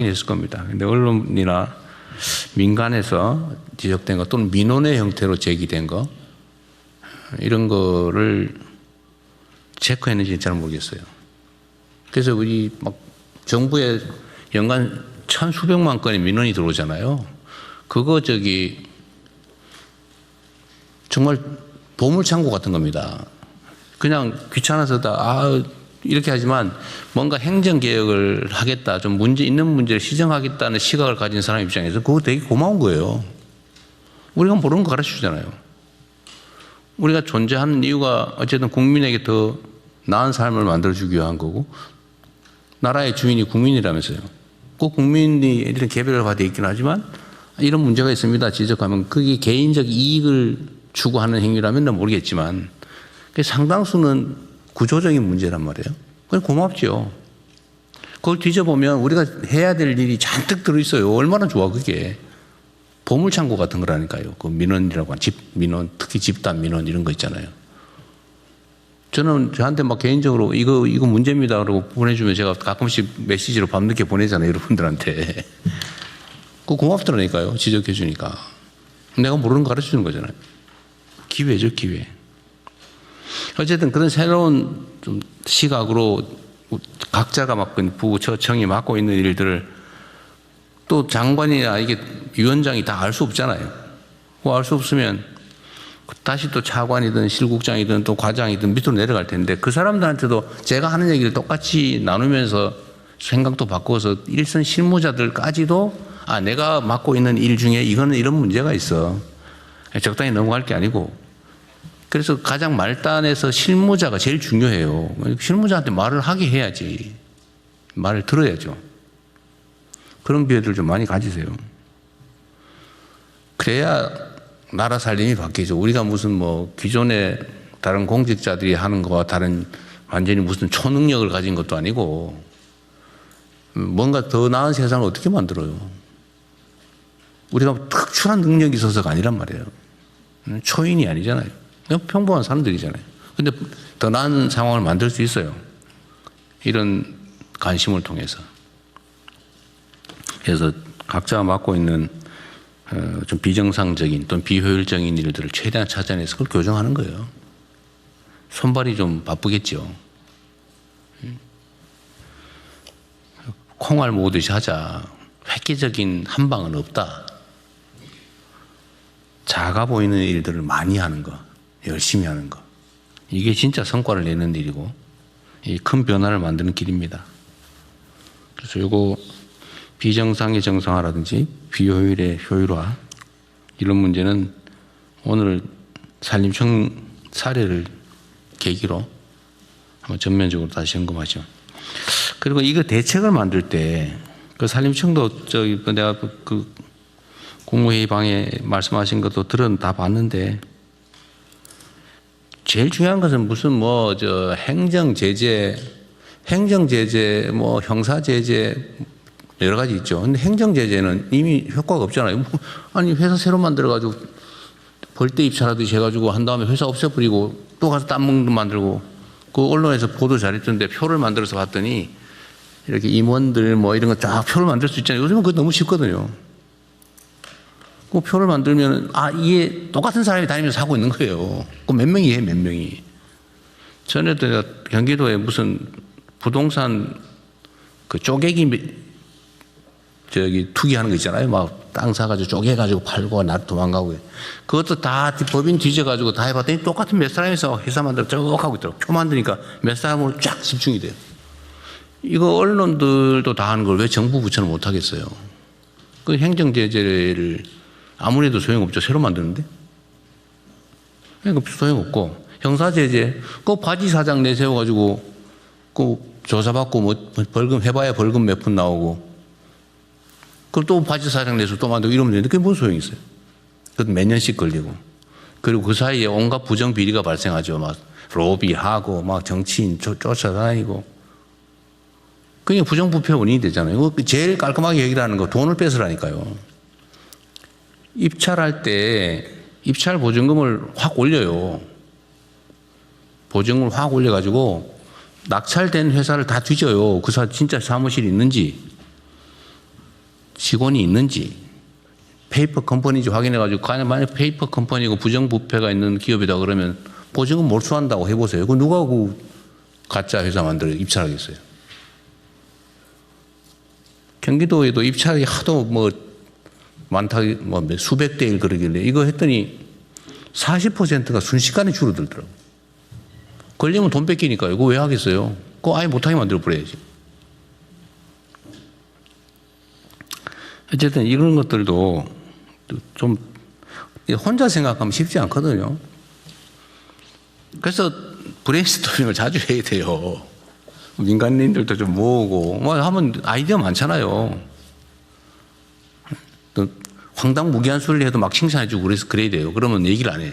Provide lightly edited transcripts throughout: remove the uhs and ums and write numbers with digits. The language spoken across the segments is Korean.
했을 겁니다. 근데 언론이나 민간에서 지적된 것 또는 민원의 형태로 제기된 거 이런 거를 체크했는지 잘 모르겠어요. 그래서 우리 막 정부에 연간 천수백만 건의 민원이 들어오잖아요. 그거 정말 보물창고 같은 겁니다. 그냥 귀찮아서 이렇게 하지만 뭔가 행정개혁을 하겠다, 좀 문제 있는 문제를 시정하겠다는 시각을 가진 사람 입장에서 그거 되게 고마운 거예요. 우리가 모르는 거 가르쳐 주잖아요. 우리가 존재하는 이유가 어쨌든 국민에게 더 나은 삶을 만들어주기 위한 거고, 나라의 주인이 국민이라면서요. 꼭 국민이 이런 개별을 받아 있긴 하지만 이런 문제가 있습니다 지적하면 그게 개인적 이익을 추구하는 행위라면 모르겠지만 상당수는 구조적인 문제란 말이에요. 그건 고맙죠. 그걸 뒤져보면 우리가 해야 될 일이 잔뜩 들어있어요. 얼마나 좋아 그게. 보물창고 같은 거라니까요. 그 민원이라고 민원, 특히 집단 민원 이런 거 있잖아요. 저는 저한테 막 개인적으로 이거 문제입니다 그러고 보내주면 제가 가끔씩 메시지로 밤늦게 보내잖아요. 여러분들한테. 그거 고맙더라니까요. 지적해 주니까. 내가 모르는 거 가르쳐 주는 거잖아요. 기회죠, 기회. 어쨌든 그런 새로운 좀 시각으로 각자가 맡고 부처청이 맡고 있는 일들을 또 장관이나 이게 위원장이 다 알 수 없잖아요. 그거 알 수 없으면 다시 또 차관이든 실국장이든 또 과장이든 밑으로 내려갈 텐데 그 사람들한테도 제가 하는 얘기를 똑같이 나누면서 생각도 바꿔서 일선 실무자들까지도 내가 맡고 있는 일 중에 이거는 이런 문제가 있어. 적당히 넘어갈 게 아니고. 그래서 가장 말단에서 실무자가 제일 중요해요. 실무자한테 말을 하게 해야지. 말을 들어야죠. 그런 기회들 좀 많이 가지세요. 그래야 나라 살림이 바뀌죠. 우리가 무슨 기존의 다른 공직자들이 하는 거와 다른 완전히 무슨 초능력을 가진 것도 아니고 뭔가 더 나은 세상을 어떻게 만들어요. 우리가 특출한 능력이 있어서가 아니란 말이에요. 초인이 아니잖아요. 그냥 평범한 사람들이잖아요. 근데 더 나은 상황을 만들 수 있어요. 이런 관심을 통해서. 그래서 각자가 맡고 있는 좀 비정상적인 또는 비효율적인 일들을 최대한 찾아내서 그걸 교정하는 거예요. 손발이 좀 바쁘겠죠. 콩알 모으듯이 하자. 획기적인 한 방은 없다. 작아 보이는 일들을 많이 하는 거, 열심히 하는 거. 이게 진짜 성과를 내는 일이고 이 큰 변화를 만드는 길입니다. 그래서 이거 비정상의 정상화라든지 비효율의 효율화 이런 문제는 오늘 산림청 사례를 계기로 한번 전면적으로 다시 점검하죠. 그리고 이거 대책을 만들 때 그 산림청도 내가 그 국무회의 방에 말씀하신 것도 다 봤는데 제일 중요한 것은 무슨 행정제재, 형사제재 여러 가지 있죠. 근데 행정제재는 이미 효과가 없잖아요. 아니 회사 새로 만들어가지고 벌떼 입찰하듯이 해가지고 한 다음에 회사 없애버리고 또 가서 딴 muntu 만들고 그 언론에서 보도 잘했던데 표를 만들어서 봤더니 이렇게 임원들 이런 거 쫙 표를 만들 수 있잖아요. 요즘은 그거 너무 쉽거든요. 그 표를 만들면 이게 똑같은 사람이 다니면서 하고 있는 거예요. 그 몇 명이 해, 몇 명이. 전에도 경기도에 무슨 부동산 그 쪼개기 투기하는 거 있잖아요. 막 땅 사가지고 쪼개가지고 팔고 나 도망가고. 그것도 다 법인 뒤져가지고 다 해봤더니 똑같은 몇 사람이서 회사 만들어 쭉 하고 있더라고. 표 만드니까 몇 사람으로 쫙 집중이 돼요. 이거 언론들도 다 하는 걸 왜 정부 부처는 못 하겠어요? 그 행정제재를 아무래도 소용없죠. 새로 만드는데. 그러니까 소용없고. 형사제재, 그 바지 사장 내세워가지고 그 조사받고 벌금 해봐야 벌금 몇 푼 나오고 그럼 또 바지 사장 내서 또 만들고 이러면 되는데 그게 뭔 소용이 있어요? 그것도 몇 년씩 걸리고. 그리고 그 사이에 온갖 부정 비리가 발생하죠. 막 로비하고 막 정치인 쫓아다니고. 그게 부정부패 원인이 되잖아요. 제일 깔끔하게 해결하는 거 돈을 뺏으라니까요. 입찰할 때 입찰 보증금을 확 올려요. 보증금을 확 올려가지고 낙찰된 회사를 다 뒤져요. 그 진짜 사무실이 있는지. 직원이 있는지 페이퍼 컴퍼니인지 확인해가지고 만약 페이퍼 컴퍼니고 부정부패가 있는 기업이다 그러면 보증금 몰수한다고 해보세요. 그 누가 그 가짜 회사 만들어 입찰하겠어요? 경기도에도 입찰이 하도 뭐 많다, 뭐 수백 대 1 그러길래 이거 했더니 40%가 순식간에 줄어들더라고. 걸리면 돈 뺏기니까요. 그거 왜 하겠어요? 그거 아예 못하게 만들어 버려야지. 어쨌든 이런 것들도 좀 혼자 생각하면 쉽지 않거든요. 그래서 브레인스토밍을 자주 해야 돼요. 민간인들도 좀 모으고 뭐 하면 아이디어 많잖아요. 또 황당무계한 소리를 해도 막 칭찬해주고 그래야 돼요. 그러면 얘기를 안 해.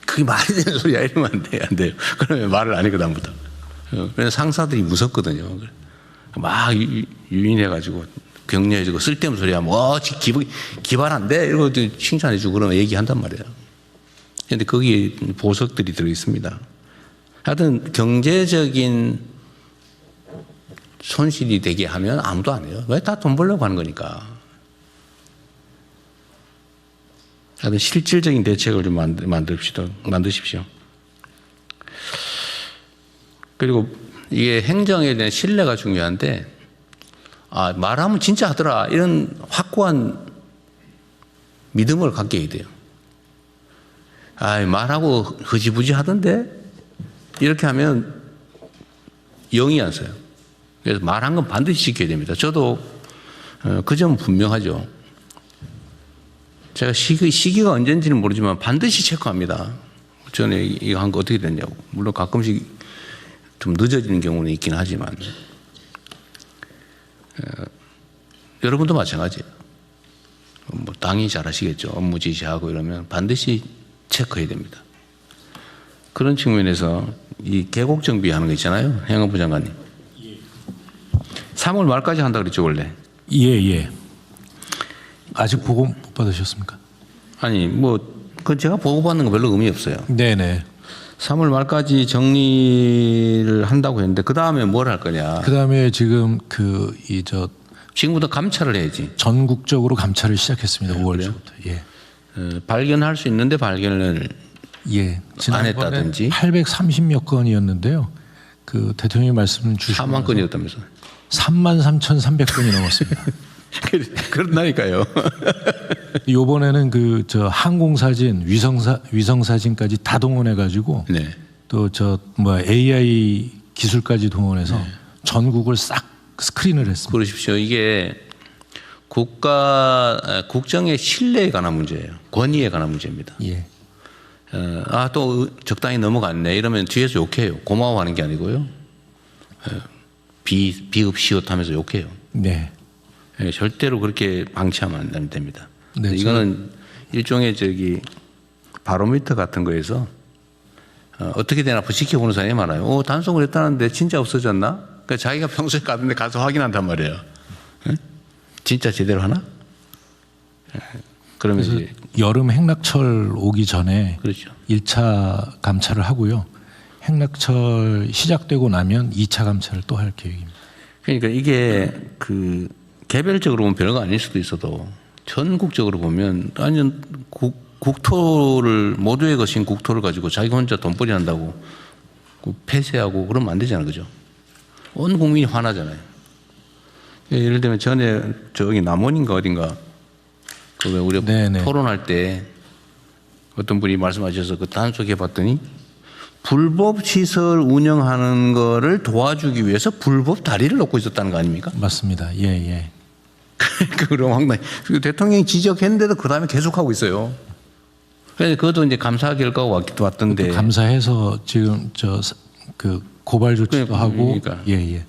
그게 말이 되는 소리야 이러면 안 돼요. 그러면 말을 안 해 그다음부터. 그래서 상사들이 무섭거든요. 막 유인해가지고 격려해주고 쓸데없는 소리 하면 기발 안 돼 이러고 칭찬해주고 그러면 얘기한단 말이에요. 그런데 거기에 보석들이 들어있습니다. 하여튼 경제적인 손실이 되게 하면 아무도 안 해요. 왜 다 돈 벌려고 하는 거니까. 하여튼 실질적인 대책을 좀 만드십시오. 그리고 이게 행정에 대한 신뢰가 중요한데 말하면 진짜 하더라 이런 확고한 믿음을 갖게 해야 돼요. 말하고 흐지부지 하던데 이렇게 하면 영이 안 써요. 그래서 말한 건 반드시 지켜야 됩니다. 저도 그 점은 분명하죠. 제가 시기가 언제인지는 모르지만 반드시 체크합니다. 전에 이거 한 거 어떻게 됐냐고. 물론 가끔씩 좀 늦어지는 경우는 있긴 하지만 여러분도 마찬가지예요. 뭐 당연히 잘 아시겠죠. 업무 지시하고 이러면 반드시 체크해야 됩니다. 그런 측면에서 이 계곡 정비하는 거 있잖아요. 행안부 장관님. 3월 말까지 한다 그랬죠 원래. 예. 아직 보고 못 받으셨습니까? 아니 그 제가 보고받는 거 별로 의미 없어요. 네네. 3월 말까지 정리를 한다고 했는데 그 다음에 뭘 할 거냐. 그 다음에 지금 지금부터 감찰을 해야지. 전국적으로 감찰을 시작했습니다. 5월 그래요? 초부터. 예. 발견할 수 있는데 발견을 안 했다든지. 830여 건이었는데요. 그 대통령이 말씀 주신 4만 건이었다면서. 33,300건이 넘었습니다. 그런다니까요. 이번에는 항공사진, 위성사진까지 다 동원해가지고 네. 또 AI 기술까지 동원해서 전국을 싹 스크린을 했습니다. 그러십시오. 이게 국정의 신뢰에 관한 문제예요. 권위에 관한 문제입니다. 예. 또 적당히 넘어갔네 이러면 뒤에서 욕해요. 고마워하는 게 아니고요. 비읍시옷하면서 욕해요. 네. 절대로 그렇게 방치하면 안 됩니다. 네, 이거는 일종의 바로미터 같은 거에서 어떻게 되나 지켜보는 사람이 많아요. 단속을 했다는데 진짜 없어졌나? 그러니까 자기가 평소에 가던데 가서 확인한단 말이에요. 진짜 제대로 하나? 그러면 이제 여름 행락철 오기 전에 그렇죠. 1차 감찰을 하고요. 행락철 시작되고 나면 2차 감찰을 또 할 계획입니다. 그러니까 이게 개별적으로 보면 별거 아닐 수도 있어도 전국적으로 보면 완전 국토를 모두의 것인 국토를 가지고 자기 혼자 돈벌이 한다고 폐쇄하고 그러면 안 되잖아요. 그죠? 온 국민이 화나잖아요. 예를 들면 전에 남원인가 어딘가 우리가 네네. 토론할 때 어떤 분이 말씀하셔서 단속해 봤더니 불법 시설 운영하는 거를 도와주기 위해서 불법 다리를 놓고 있었다는 거 아닙니까? 맞습니다. 예. 그럼 황당해. 대통령이 지적했는데도 그 다음에 계속하고 있어요. 그래서 그것도 이제 감사 결과가 왔던데. 감사해서 지금 고발 조치도 하고. 그러니까. 예.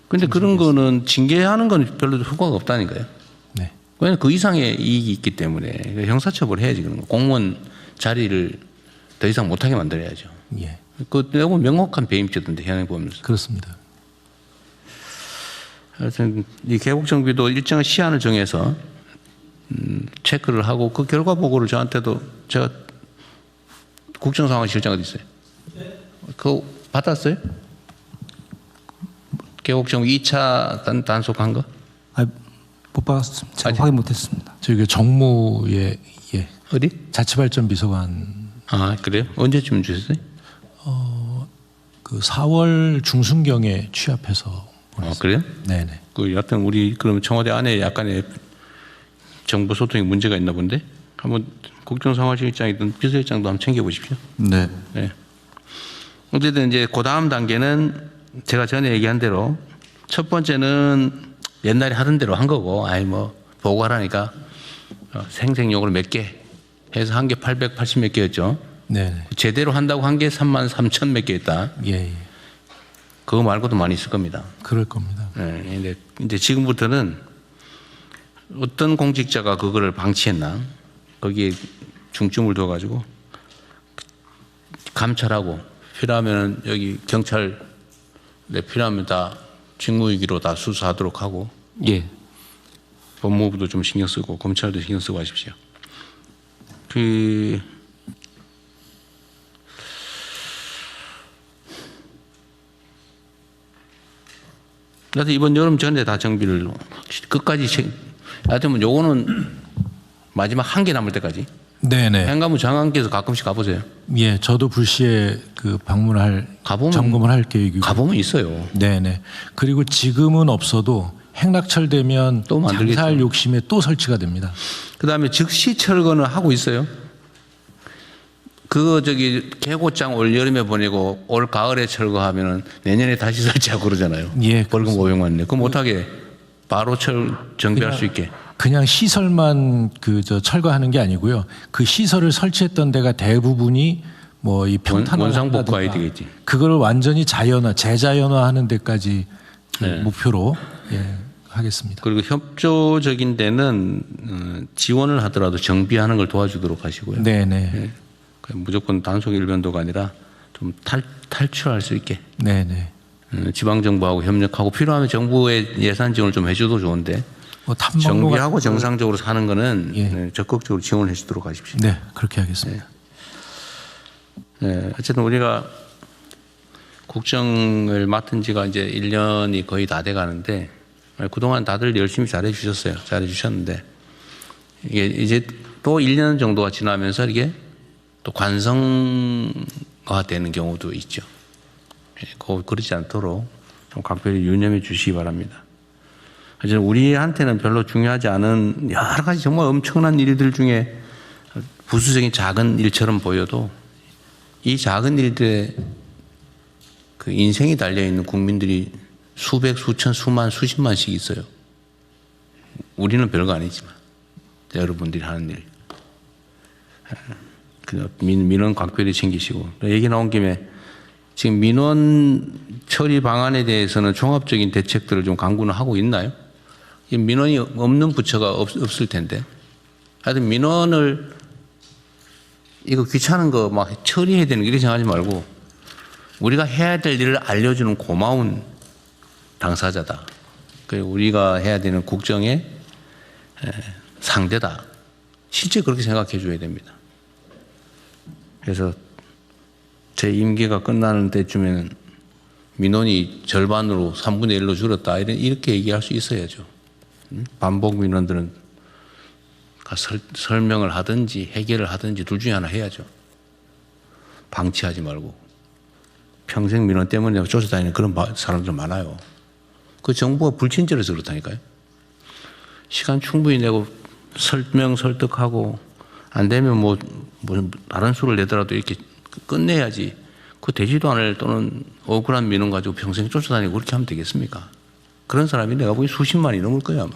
근데 그런 거는 징계하는 건 별로 효과가 없다니까요. 네. 왜냐면 그 이상의 이익이 있기 때문에 형사처벌 해야지 그런 거. 공무원 자리를 더 이상 못하게 만들어야죠. 예. 내가 명확한 배임죄던데 현행 보면서. 그렇습니다. 하여튼 이 계곡 정비도 일정한 시한을 정해서 체크를 하고 그 결과 보고를 저한테도 제가 국정상황실장 어디 있어요? 그거 받았어요? 계곡 정비 2차 단속한 거? 못 받았습니다. 제가 아직- 확인 못했습니다. 저희 그 정무의 어디? 자치발전 비서관 아 그래요? 언제쯤 주셨어요? 그 4월 중순경에 취합해서 아 그래요? 네네. 그 여하튼 우리 그럼 청와대 안에 약간의 정보 소통에 문제가 있나 본데 한번 국정상황실장이든 비서실장도 한번 챙겨보십시오. 네. 네. 어쨌든 이제 그 다음 단계는 제가 전에 얘기한 대로 첫 번째는 옛날에 하던 대로 한 거고, 아이 뭐 보고하라니까 생색용으로 몇 개 해서 한 개 880 몇 개였죠. 네네. 제대로 한다고 한 게 33,000 몇 개였다. 예. 그거 말고도 많이 있을 겁니다. 그럴 겁니다. 네, 근데 이제 지금부터는 어떤 공직자가 그거를 방치했나 거기에 중점을 둬가지고 감찰하고 필요하면 여기 경찰 필요하면 다 직무유기로 다 수사하도록 하고 예. 법무부도 좀 신경 쓰고 검찰도 신경 쓰고 하십시오. 그 나도 이번 여름 전에 다 정비를 끝까지 하여튼 요거는 마지막 한 개 남을 때까지 네네. 행가부 장관께서 가끔씩 가보세요. 예, 저도 불시에 그 방문할 가보면- 점검을 할 계획이고. 가보면 있어요. 네네. 그리고 지금은 없어도 행락철 되면 또 만들겠죠. 장사할 욕심에 또 설치가 됩니다. 그다음에 즉시 철거는 하고 있어요. 그거 저기 개고장 올 여름에 보내고 올 가을에 철거하면은 내년에 다시 설치하고 그러잖아요. 예, 벌금 500만 내. 그거 못하게 바로 정비할 수 있게. 그냥 시설만 철거하는 게 아니고요. 그 시설을 설치했던 데가 대부분이 뭐 이 평탄화 원상 복구해야 되겠지. 그걸 완전히 재자연화하는 데까지 네. 목표로 하겠습니다. 그리고 협조적인 데는 지원을 하더라도 정비하는 걸 도와주도록 하시고요. 네네. 무조건 단속 일변도가 아니라 좀 탈출할 수 있게 네네. 지방 정부하고 협력하고 필요하면 정부의 예산 지원을 좀 해줘도 좋은데 뭐 탐방로 정비하고 같은 거- 정상적으로 사는 거는 예. 적극적으로 지원해 주도록 하십시오. 네, 그렇게 하겠습니다. 네, 어쨌든 우리가 국정을 맡은 지가 이제 1년이 거의 다 돼 가는데 그동안 다들 열심히 잘해 주셨어요. 잘해 주셨는데 이게 이제 또 1년 정도가 지나면서 이게 또 관성화 되는 경우도 있죠. 그러지 않도록 좀 각별히 유념해 주시기 바랍니다. 하지만 우리한테는 별로 중요하지 않은 여러 가지 정말 엄청난 일들 중에 부수적인 작은 일처럼 보여도 이 작은 일들에 그 인생이 달려있는 국민들이 수백, 수천, 수만, 수십만씩 있어요. 우리는 별거 아니지만 여러분들이 하는 일. 그 민원 각별히 챙기시고 얘기 나온 김에 지금 민원 처리 방안에 대해서는 종합적인 대책들을 좀 강구는 하고 있나요? 이 민원이 없는 부처가 없을 텐데 하여튼 민원을 이거 귀찮은 거 막 처리해야 되는 거 이렇게 생각하지 말고 우리가 해야 될 일을 알려주는 고마운 당사자다. 그리고 우리가 해야 되는 국정의 상대다. 실제 그렇게 생각해 줘야 됩니다. 그래서 제 임기가 끝나는 때쯤에는 민원이 절반으로 3분의 1로 줄었다. 이렇게 얘기할 수 있어야죠. 반복 민원들은 설명을 하든지 해결을 하든지 둘 중에 하나 해야죠. 방치하지 말고. 평생 민원 때문에 쫓아다니는 그런 사람들 많아요. 그 정부가 불친절해서 그렇다니까요. 시간 충분히 내고 설명 설득하고 안 되면 뭐 다른 수를 내더라도 이렇게 끝내야지. 그 되지도 않을 또는 억울한 민원 가지고 평생 쫓아다니고 그렇게 하면 되겠습니까? 그런 사람이 내가 보기 수십만이 넘을 거야 아마.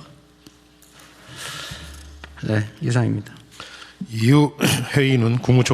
네, 이상입니다. 이후 회의는 국무총리